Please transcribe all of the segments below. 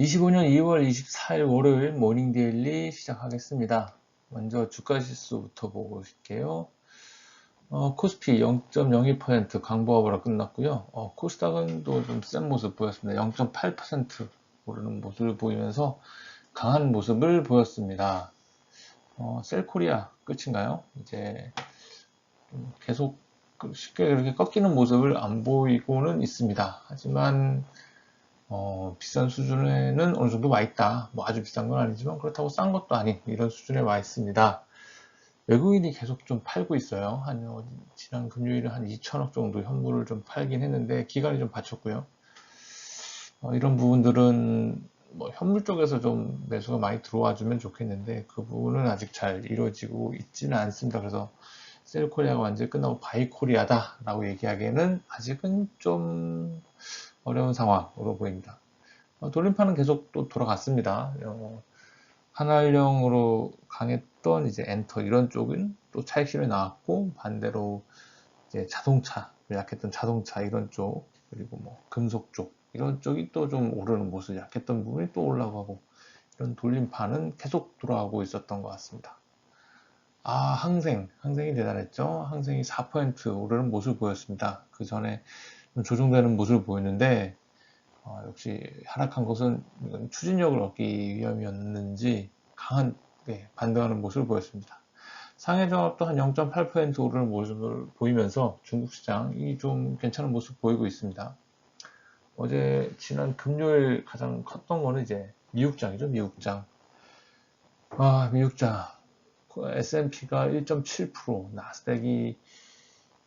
25년 2월 24일 월요일 모닝 데일리 시작하겠습니다. 먼저 주가 지수부터 보고 올게요. 코스피 0.02% 강보합으로 끝났고요. 코스닥은 또 좀 센 모습 보였습니다. 0.8% 오르는 모습을 보이면서 강한 모습을 보였습니다. 셀코리아 끝인가요? 이제 계속 쉽게 그렇게 꺾이는 모습을 안 보이고는 있습니다. 하지만 비싼 수준에는 어느 정도 와 있다. 뭐 아주 비싼 건 아니지만 그렇다고 싼 것도 아닌 이런 수준에 와 있습니다. 외국인이 계속 좀 팔고 있어요. 지난 금요일에 한 2천억 정도 현물을 좀 팔긴 했는데 기간이 좀 받쳤고요. 이런 부분들은 뭐 현물 쪽에서 좀 매수가 많이 들어와 주면 좋겠는데 그 부분은 아직 잘 이루어지고 있지는 않습니다. 그래서 셀코리아가 완전히 끝나고 바이코리아다 라고 얘기하기에는 아직은 좀 어려운 상황으로 보입니다. 돌림판은 계속 또 돌아갔습니다. 한알령으로 강했던 이제 엔터 이런 쪽은 또 차익 실현이 나왔고 반대로 이제 자동차 약했던 자동차 이런 쪽 그리고 뭐 금속 쪽 이런 쪽이 또 좀 오르는 모습 약했던 부분이 또 올라가고 이런 돌림판은 계속 돌아가고 있었던 것 같습니다. 항생이 대단했죠. 항생이 4% 오르는 모습을 보였습니다. 그 전에 조정되는 모습을 보였는데 역시 하락한 것은 추진력을 얻기 위함이었는지 강한 반등하는 모습을 보였습니다. 상해종합도 한 0.8% 오르는 모습을 보이면서 중국 시장이 좀 괜찮은 모습 보이고 있습니다. 지난 금요일 가장 컸던 거는 이제 미국장이죠, 미국장. 미국장. S&P가 1.7%, 나스닥이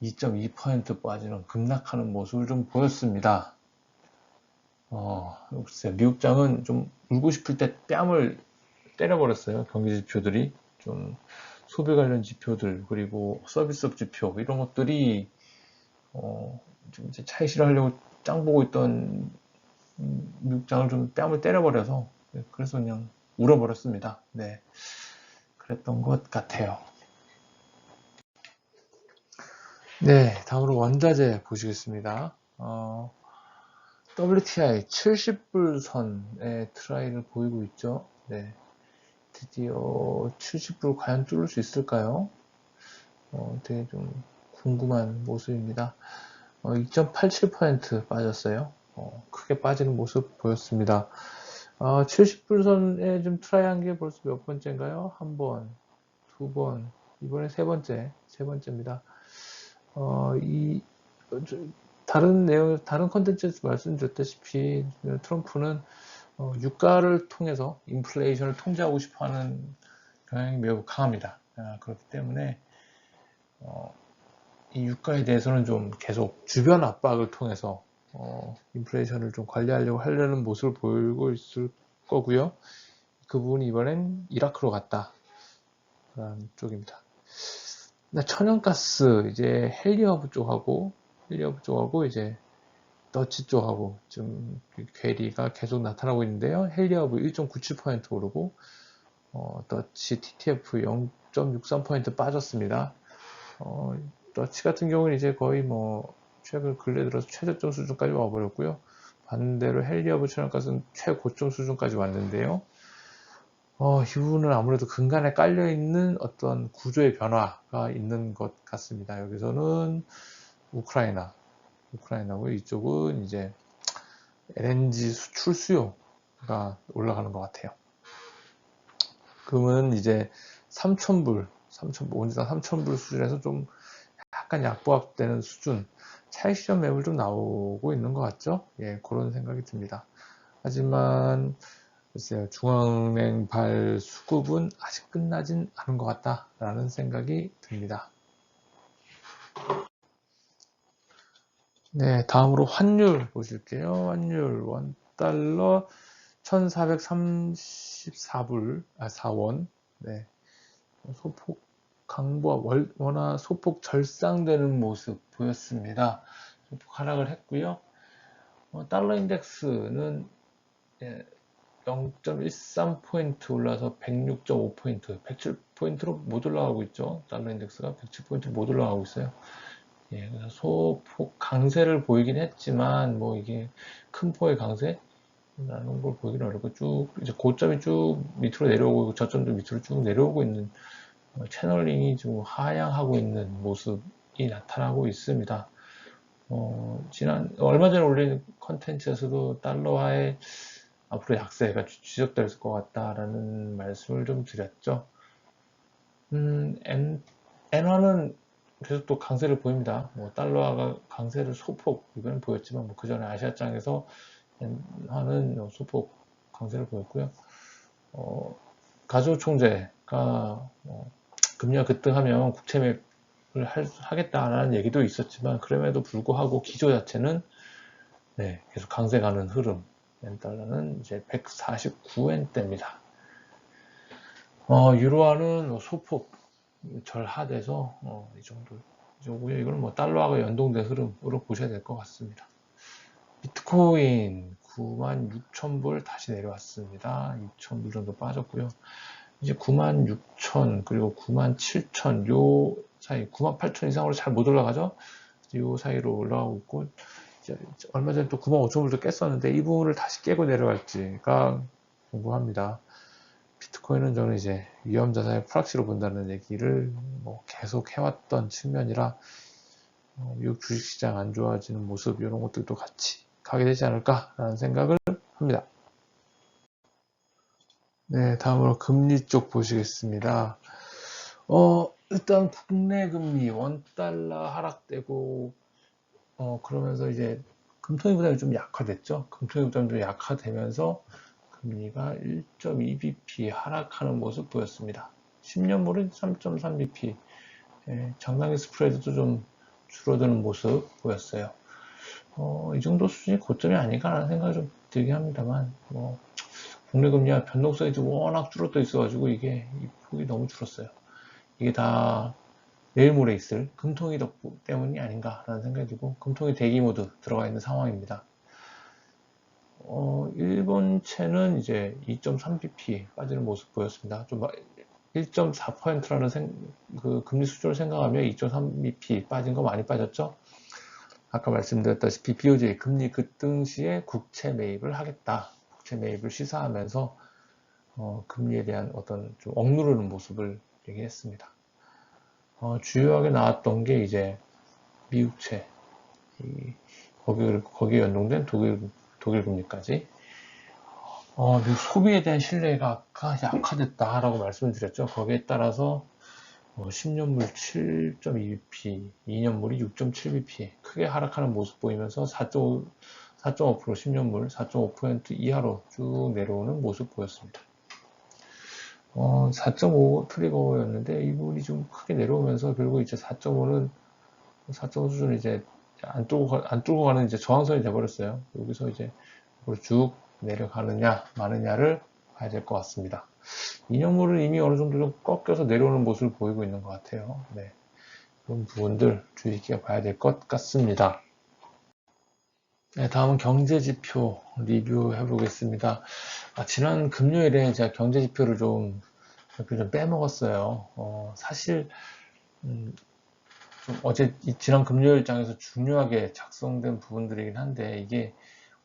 2.2% 빠지는 급락하는 모습을 좀 보였습니다. 글쎄요. 미국장은 좀 울고 싶을 때 뺨을 때려버렸어요. 경기 지표들이. 좀 소비 관련 지표들, 그리고 서비스업 지표, 이런 것들이, 좀 이제 차익 실현하려고 짱 보고 있던 미국장을 좀 뺨을 때려버려서, 그래서 그냥 울어버렸습니다. 네. 그랬던 것 같아요. 네. 다음으로 원자재 보시겠습니다. WTI 70불 선의 트라이를 보이고 있죠. 네. 드디어 70불 과연 뚫을 수 있을까요? 되게 좀 궁금한 모습입니다. 2.87% 빠졌어요. 크게 빠지는 모습 보였습니다. 70불 선에 좀 트라이한 게 벌써 몇 번째인가요? 한 번, 두 번, 이번에 세 번째입니다. 다른 컨텐츠에서 말씀드렸다시피 트럼프는 유가를 통해서 인플레이션을 통제하고 싶어하는 경향이 매우 강합니다. 그렇기 때문에 이 유가에 대해서는 좀 계속 주변 압박을 통해서 인플레이션을 좀 관리하려고 하려는 모습을 보이고 있을 거고요. 그 부분이 이번엔 이라크로 갔다라는 쪽입니다. 천연가스 이제 헬리허브 쪽하고 이제 더치 쪽하고 좀 괴리가 계속 나타나고 있는데요. 헬리허브 1.97% 오르고 더치 TTF 0.63% 빠졌습니다. 더치 같은 경우는 이제 거의 뭐 최근 근래 들어서 최저점 수준까지 와버렸고요. 반대로 헬리허브 천연가스는 최고점 수준까지 왔는데요. 이 부분은 아무래도 근간에 깔려있는 어떤 구조의 변화가 있는 것 같습니다. 여기서는 우크라이나고 이쪽은 이제 LNG 수출 수요가 올라가는 것 같아요. 그러면 이제 3,000불, 온리당 3,000불 수준에서 좀 약간 약보합되는 수준, 차익 실현 매물 좀 나오고 있는 것 같죠? 예, 그런 생각이 듭니다. 하지만 글쎄요, 중앙은행 발 수급은 아직 끝나진 않은 것 같다라는 생각이 듭니다. 네, 다음으로 환율 보실게요. 환율 원달러 1434불, 4원. 네. 소폭 강보와 원화 소폭 절상되는 모습 보였습니다. 소폭 하락을 했고요. 달러 인덱스는 0.13포인트 올라서 106.5포인트, 107포인트로 못 올라가고 있죠. 달러 인덱스가 107포인트로 못 올라가고 있어요. 예, 그래서 소폭 강세를 보이긴 했지만, 뭐 이게 큰 폭의 강세? 라는 걸 보기는 어렵고, 쭉 이제 고점이 쭉 밑으로 내려오고 저점도 밑으로 쭉 내려오고 있는 채널링이 좀 하향하고 있는 모습이 나타나고 있습니다. 얼마 전에 올린 컨텐츠에서도 달러화의 앞으로 약세가 지속될 것 같다라는 말씀을 좀 드렸죠. 엔화는 계속 또 강세를 보입니다. 달러화가 강세를 소폭 이번엔 보였지만 그 전에 아시아장에서 엔화는 소폭 강세를 보였고요. 가조 총재가 금리가 급등하면 국채 매입을 하겠다라는 얘기도 있었지만 그럼에도 불구하고 기조 자체는 계속 강세 가는 흐름. 엔달러는 이제 149엔대입니다. 유로화는 소폭 절하돼서 이 정도고요. 이거는 달러화가 연동된 흐름으로 보셔야 될 것 같습니다. 비트코인 96,000불 다시 내려왔습니다. 6,000불 정도 빠졌고요. 이제 96,000 그리고 97,000 요 사이 98,000 이상으로 잘 못 올라가죠. 요 사이로 올라가고 있고 이제 얼마 전에 또 95,000불도 깼었는데 이 부분을 다시 깨고 내려갈지가 궁금합니다. 비트코인은 저는 이제 위험자산의 프락시로 본다는 얘기를 계속 해왔던 측면이라 미국 주식시장 안 좋아지는 모습 이런 것들도 같이 가게 되지 않을까라는 생각을 합니다. 네, 다음으로 금리 쪽 보시겠습니다. 일단 국내 금리 원달러 하락되고 그러면서 이제 금통위 부담이 좀 약화됐죠. 금통위 부담도 약화되면서 금리가 1.2bp 하락하는 모습 보였습니다. 10년물은 3.3bp 장당기 스프레드도 좀 줄어드는 모습 보였어요. 이 정도 수준이 고점이 아닌가라는 생각이 좀 들긴 합니다만 국내 금리와 변동성이 좀 워낙 줄어들어 있어가지고 이게 이 폭이 너무 줄었어요. 이게 다 내일 모레 있을 금통위 덕분 때문이 아닌가라는 생각이 들고 금통위 대기 모드 들어가 있는 상황입니다. 일본채는 이제 2.3bp 빠지는 모습 보였습니다. 좀 1.4%라는 그 금리 수준을 생각하면 2.3bp 빠진 거 많이 빠졌죠. 아까 말씀드렸다시피 BOJ 금리 급등 시에 국채 매입을 하겠다. 국채 매입을 시사하면서 금리에 대한 어떤 좀 억누르는 모습을 얘기했습니다. 주요하게 나왔던 게 이제 미국채, 거기에 연동된 독일 금리까지. 미국 소비에 대한 신뢰가 약화됐다라고 말씀을 드렸죠. 거기에 따라서 10년물 7.2bp, 2년물이 6.7bp 크게 하락하는 모습 보이면서 4.5% 10년물 4.5% 이하로 쭉 내려오는 모습 보였습니다. 4.5 트리거였는데 이 부분이 좀 크게 내려오면서 결국 이제 4.5는 4.5 수준을 이제 안 뚫고 가는 이제 저항선이 돼버렸어요. 여기서 이제 쭉 내려가느냐 마느냐를 봐야 될 것 같습니다. 2년물은 이미 어느 정도 좀 꺾여서 내려오는 모습을 보이고 있는 것 같아요. 네, 그런 부분들 주의 깊게 봐야 될 것 같습니다. 네, 다음은 경제지표 리뷰해 보겠습니다. 지난 금요일에 제가 경제지표를 좀 빼먹었어요. 사실 좀 지난 금요일 장에서 중요하게 작성된 부분들이긴 한데 이게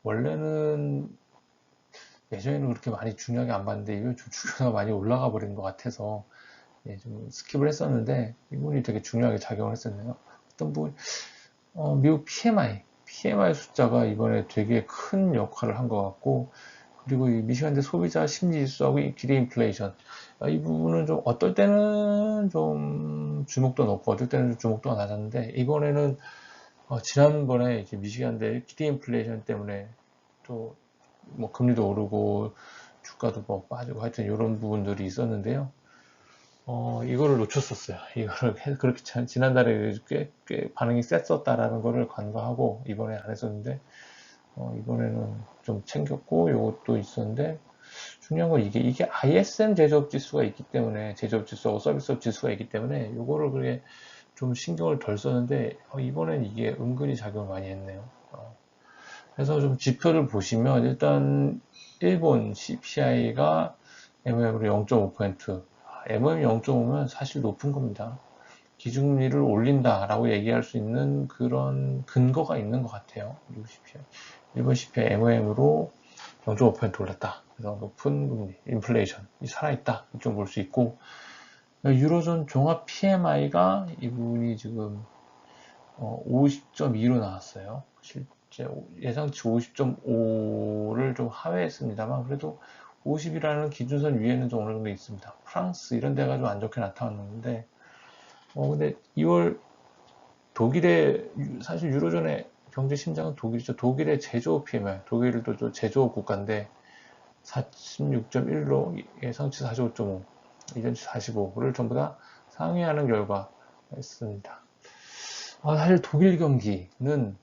원래는 예전에는 그렇게 많이 중요하게 안 봤는데 이거 좀 주가가 많이 올라가 버린 것 같아서 좀 스킵을 했었는데 이 부분이 되게 중요하게 작용을 했었네요. 어떤 부분 미국 PMI 숫자가 이번에 되게 큰 역할을 한 것 같고 그리고 이 미시간대 소비자 심리지수하고 이 기대 인플레이션 이 부분은 좀 어떨 때는 좀 주목도 높고 어떨 때는 좀 주목도가 낮았는데 이번에는 지난번에 이제 미시간대 기대 인플레이션 때문에 또 뭐 금리도 오르고 주가도 뭐 빠지고 하여튼 이런 부분들이 있었는데요. 이거를 놓쳤었어요. 이거를 그렇게 지난달에 꽤 반응이 셌었다라는 거를 간과하고 이번에 안 했었는데 이번에는 좀 챙겼고 이것도 있었는데 중요한 건 이게 ISM 제조업 지수가 있기 때문에 제조업 지수하고 서비스업 지수가 있기 때문에 이거를 그게 좀 신경을 덜 썼는데 이번엔 이게 은근히 작용을 많이 했네요. 그래서 좀 지표를 보시면 일단 일본 CPI가 MM으로 0.5%, MM이 0.5면 사실 높은 겁니다. 기준금리를 올린다라고 얘기할 수 있는 그런 근거가 있는 것 같아요. 일본 CPI MM으로 0.5% 올랐다. 그래서 높은 금리, 인플레이션이 살아있다. 이쪽 볼 수 있고, 유로존 종합 PMI가 이분이 지금 50.2로 나왔어요. 실제 예상치 50.5를 좀 하회했습니다만 그래도 50이라는 기준선 위에는 좀 어느 정도 있습니다. 프랑스 이런 데가 좀 안 좋게 나타났는데 근데 2월 독일의 사실 유로존의 경제 심장은 독일이죠. 독일의 제조업 PMI, 독일도 좀 제조업 국가인데 46.1로 예상치 45.5, 이전치 45를 전부 다 상회하는 결과였습니다. 사실 독일 경기는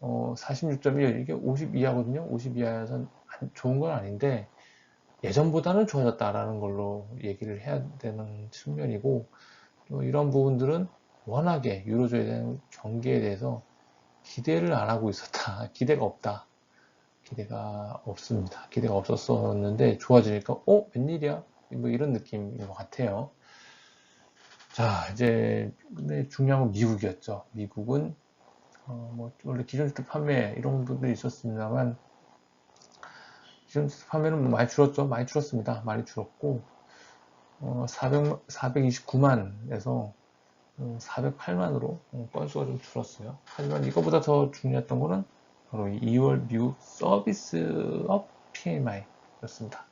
46.1 이게 50 이하거든요. 50 이하여서 좋은 건 아닌데 예전보다는 좋아졌다라는 걸로 얘기를 해야 되는 측면이고 또 이런 부분들은 워낙에 유로존에 대한 경기에 대해서 기대를 안 하고 있었다. 기대가 없다. 기대가 없습니다. 기대가 없었었는데 좋아지니까 웬일이야? 뭐 이런 느낌인 것 같아요. 자, 이제 근데 중요한 건 미국이었죠. 미국은 뭐 원래 기존 주택 판매 이런 부분들이 있었습니다만 기존 주택 판매는 뭐 많이 줄었죠. 많이 줄었습니다. 많이 줄었고 429만에서 408만으로 건수가 좀 줄었어요. 하지만 이거보다 더 중요했던 거는 바로 2월 미국 서비스업 PMI였습니다.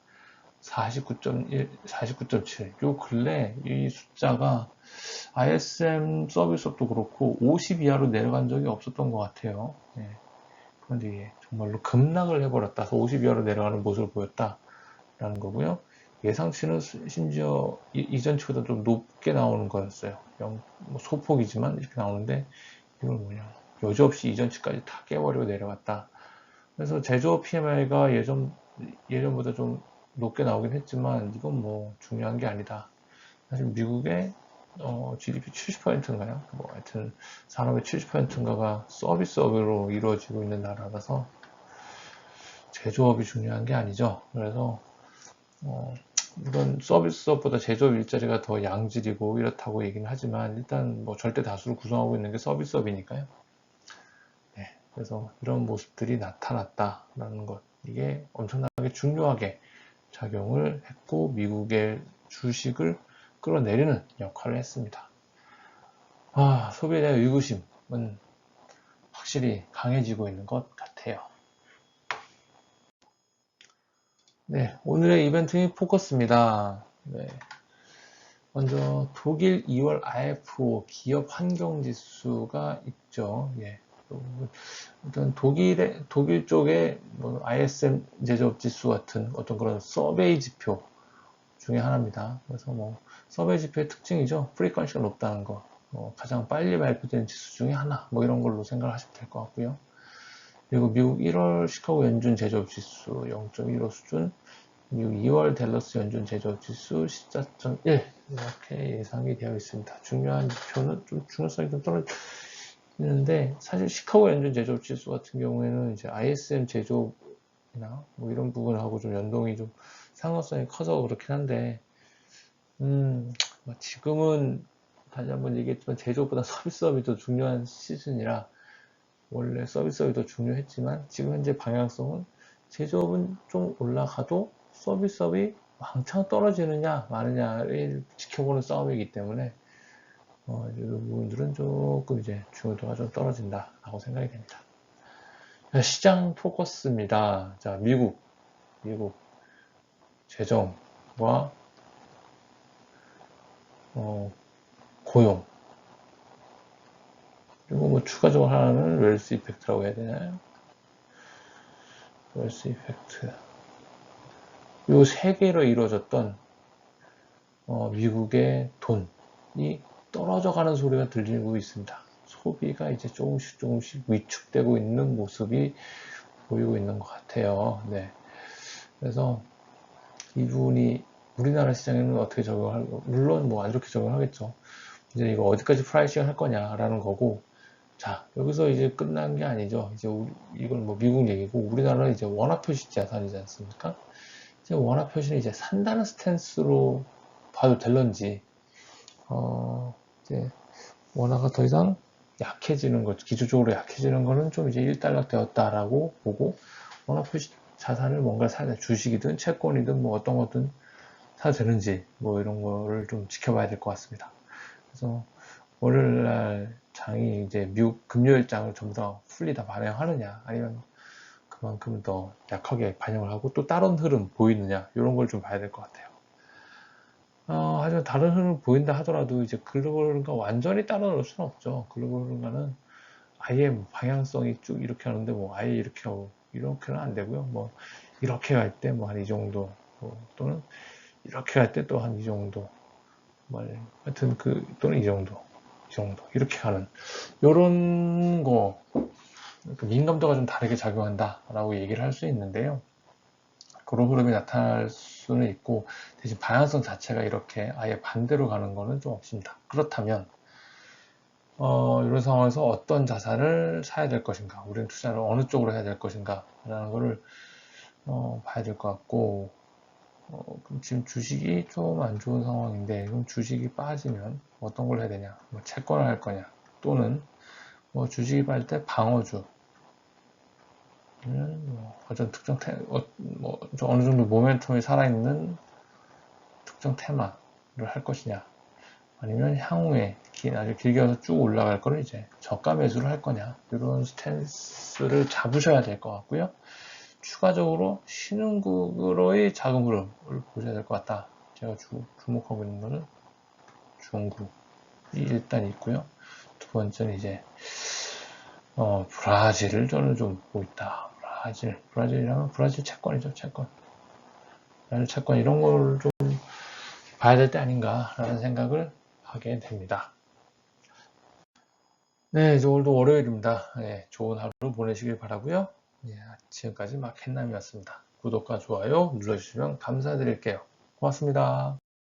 49.1, 49.7. 요 근래 이 숫자가 ISM 서비스업도 그렇고 50 이하로 내려간 적이 없었던 것 같아요. 네. 그런데 이게 정말로 급락을 해버렸다. 50 이하로 내려가는 모습을 보였다라는 거고요. 예상치는 심지어 이전치보다 좀 높게 나오는 거였어요. 뭐 소폭이지만 이렇게 나오는데 이건 뭐냐. 여지없이 이전치까지 다 깨버리고 내려갔다. 그래서 제조업 PMI가 예전보다 좀 높게 나오긴 했지만 이건 뭐 중요한 게 아니다. 사실 미국의 GDP 70%인가요? 뭐 하여튼 산업의 70%인가가 서비스업으로 이루어지고 있는 나라라서 제조업이 중요한 게 아니죠. 그래서 물론 서비스업보다 제조업 일자리가 더 양질이고 이렇다고 얘기는 하지만 일단 뭐 절대 다수를 구성하고 있는 게 서비스업이니까요. 네, 그래서 이런 모습들이 나타났다라는 것 이게 엄청나게 중요하게 작용을 했고 미국의 주식을 끌어내리는 역할을 했습니다. 소비에 대한 의구심은 확실히 강해지고 있는 것 같아요. 네, 오늘의 이벤트의 포커스입니다. 네, 먼저 독일 2월 IFO 기업 환경 지수가 있죠. 예. 일단 독일 쪽에 뭐 ISM 제조업 지수 같은 어떤 그런 서베이 지표 중에 하나입니다. 그래서 뭐 서베이 지표의 특징이죠. 프리퀀시가 높다는 거. 가장 빨리 발표된 지수 중에 하나. 뭐 이런 걸로 생각을 하시면 될 것 같고요. 그리고 미국 1월 시카고 연준 제조업 지수 0.15 수준, 미국 2월 댈러스 연준 제조업 지수 14.1 이렇게 예상이 되어 있습니다. 중요한 지표는 좀 중요성이 좀 떨어지는데 사실 시카고 연준 제조업 지수 같은 경우에는 이제 ISM 제조업이나 뭐 이런 부분하고 좀 연동이 좀 상관성이 커서 그렇긴 한데 지금은 다시 한번 얘기했지만 제조업보다 서비스업이 더 중요한 시즌이라 원래 서비스업이 더 중요했지만 지금 현재 방향성은 제조업은 좀 올라가도 서비스업이 왕창 떨어지느냐 마느냐를 지켜보는 싸움이기 때문에 이 부분들은 조금 이제 중요도가 좀 떨어진다라고 생각이 됩니다. 시장 포커스입니다. 자, 미국 재정과 고용 그리고 뭐 추가적으로 하나는 웰스 이펙트라고 해야 되나요? 웰스 이펙트 이 세 개로 이루어졌던 미국의 돈이 떨어져 가는 소리가 들리고 있습니다. 소비가 이제 조금씩 위축되고 있는 모습이 보이고 있는 것 같아요. 네. 그래서 이 부분이 우리나라 시장에는 어떻게 적용할까? 물론 뭐 안 좋게 적용하겠죠. 이제 이거 어디까지 프라이싱 할 거냐라는 거고, 자, 여기서 이제 끝난 게 아니죠. 이제 이건 뭐 미국 얘기고, 우리나라는 이제 원화표시 자산이지 않습니까? 이제 원화표시는 이제 산다는 스탠스로 봐도 될런지, 이제 원화가 더 이상 약해지는 것, 기초적으로 약해지는 거는 좀 이제 일단락 되었다라고 보고, 원화표시 자산을 뭔가 사야 돼. 주식이든 채권이든 뭐 어떤 거든 사도 되는지 뭐 이런 거를 좀 지켜봐야 될 것 같습니다. 그래서 월요일 날 장이 이제 미국 금요일 장을 전부 다 풀리 다 반영하느냐 아니면 그만큼 더 약하게 반영을 하고 또 다른 흐름 보이느냐 이런 걸 좀 봐야 될 것 같아요. 하지만 다른 흐름 보인다 하더라도 이제 글로벌 흐름과 완전히 따라올 수는 없죠. 글로벌 흐름과는 아예 뭐 방향성이 쭉 이렇게 하는데 뭐 아예 이렇게 하고 이렇게는 안 되고요. 뭐 이렇게 갈 때 뭐 한 이 정도 또는 이렇게 갈 때 또 한 이 정도 뭐 하여튼 또는 이 정도 이렇게 가는 요런 거 민감도가 좀 다르게 작용한다라고 얘기를 할 수 있는데요. 그런 흐름이 나타날 수는 있고 대신 방향성 자체가 이렇게 아예 반대로 가는 거는 좀 없습니다. 그렇다면 이런 상황에서 어떤 자산을 사야 될 것인가, 우리는 투자를 어느 쪽으로 해야 될 것인가 라는 거를 봐야 될 것 같고 그럼 지금 주식이 좀 안 좋은 상황인데 그럼 주식이 빠지면 어떤 걸 해야 되냐, 뭐 채권을 할 거냐 또는 뭐 주식이 빠질 때 방어주 어떤 특정 어느 정도 모멘텀이 살아있는 특정 테마를 할 것이냐 아니면 향후에 아주 길게 가서 쭉 올라갈 거를 이제 저가 매수를 할 거냐 이런 스탠스를 잡으셔야 될 것 같고요. 추가적으로 신흥국으로의 자금 흐름을 보셔야 될 것 같다. 제가 주목하고 있는 거는 중국이 일단 있고요. 두 번째는 이제 브라질을 저는 좀 보고 있다. 브라질이라면 브라질 채권이죠, 채권. 브라질 채권 이런 걸 좀 봐야 될 때 아닌가라는 생각을 하게 됩니다. 네, 이제 오늘도 월요일입니다. 네, 좋은 하루 보내시길 바라고요. 네, 지금까지 마켓남이었습니다. 구독과 좋아요 눌러주시면 감사드릴게요. 고맙습니다.